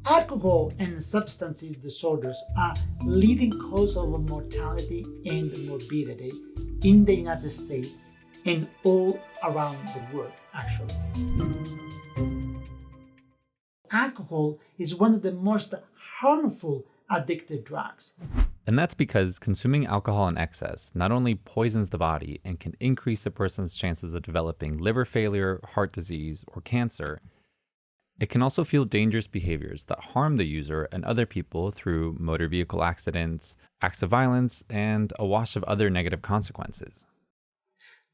Alcohol and substance use disorders are leading cause of mortality and morbidity in the United States and all around the world, actually. Alcohol is one of the most harmful addictive drugs. And that's because consuming alcohol in excess not only poisons the body and can increase a person's chances of developing liver failure, heart disease, or cancer, it can also fuel dangerous behaviors that harm the user and other people through motor vehicle accidents, acts of violence, and a wash of other negative consequences.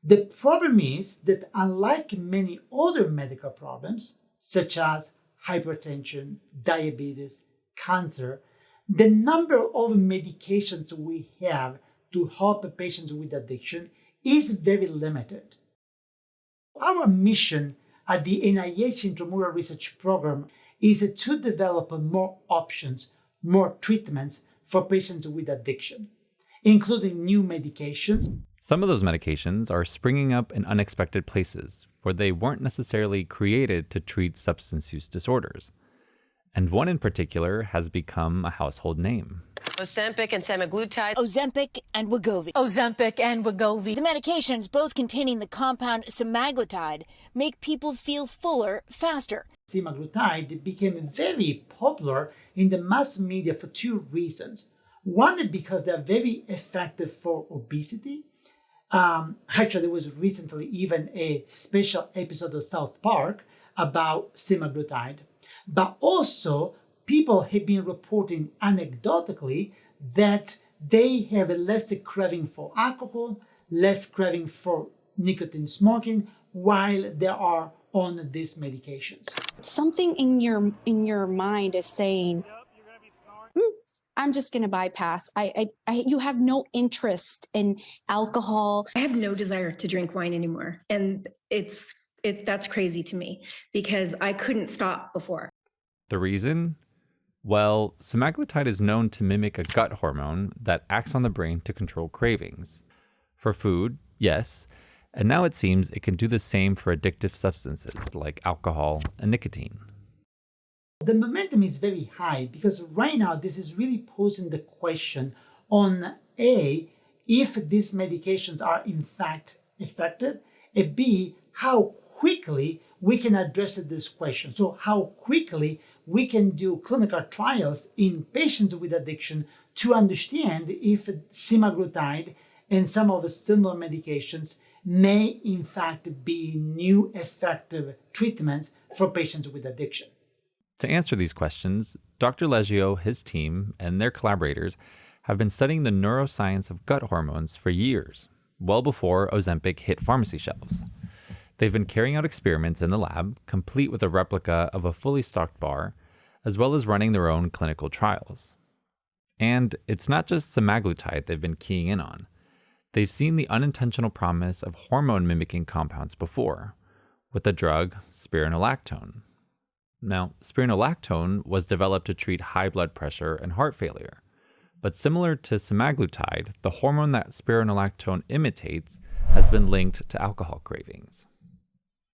The problem is that unlike many other medical problems, such as hypertension, diabetes, cancer, the number of medications we have to help patients with addiction is very limited. Our mission at the NIH Intramural Research Program is to develop more options, more treatments for patients with addiction, including new medications. Some of those medications are springing up in unexpected places where they weren't necessarily created to treat substance use disorders. And one in particular has become a household name. Ozempic and semaglutide. Ozempic and Wegovy. Ozempic and Wegovy. The medications, both containing the compound semaglutide, make people feel fuller faster. Semaglutide became very popular in the mass media for two reasons. One is because they're very effective for obesity. Actually, there was recently even a special episode of South Park about semaglutide. But also, people have been reporting anecdotally that they have a less craving for alcohol, less craving for nicotine smoking while they are on these medications. Something in your mind is saying, I'm just going to bypass. You have no interest in alcohol. I have no desire to drink wine anymore. And that's crazy to me because I couldn't stop before. The reason? Well, semaglutide is known to mimic a gut hormone that acts on the brain to control cravings. For food, yes, and now it seems it can do the same for addictive substances like alcohol and nicotine. The momentum is very high because right now this is really posing the question on A, if these medications are in fact effective, and B, how quickly we can address this question. So how quickly we can do clinical trials in patients with addiction to understand if semaglutide and some of the similar medications may in fact be new effective treatments for patients with addiction. To answer these questions, Dr. Leggio, his team, and their collaborators have been studying the neuroscience of gut hormones for years, well before Ozempic hit pharmacy shelves. They've been carrying out experiments in the lab, complete with a replica of a fully stocked bar, as well as running their own clinical trials. And it's not just semaglutide they've been keying in on. They've seen the unintentional promise of hormone-mimicking compounds before, with the drug spironolactone. Now, spironolactone was developed to treat high blood pressure and heart failure. But similar to semaglutide, the hormone that spironolactone imitates has been linked to alcohol cravings.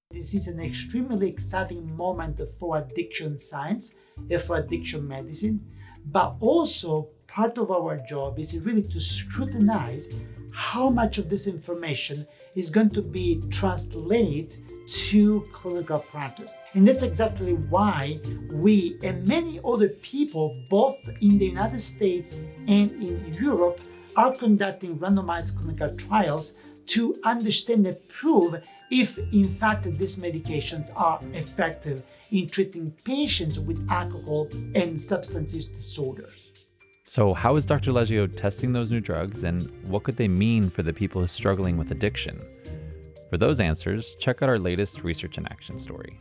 This is an extremely exciting moment for addiction science and for addiction medicine, but also part of our job is really to scrutinize how much of this information is going to be translated to clinical practice. And that's exactly why we and many other people, both in the United States and in Europe, are conducting randomized clinical trials to understand and prove if in fact these medications are effective in treating patients with alcohol and substance use disorders. So how is Dr. Leggio testing those new drugs, and what could they mean for the people struggling with addiction? For those answers, check out our latest Research in Action story.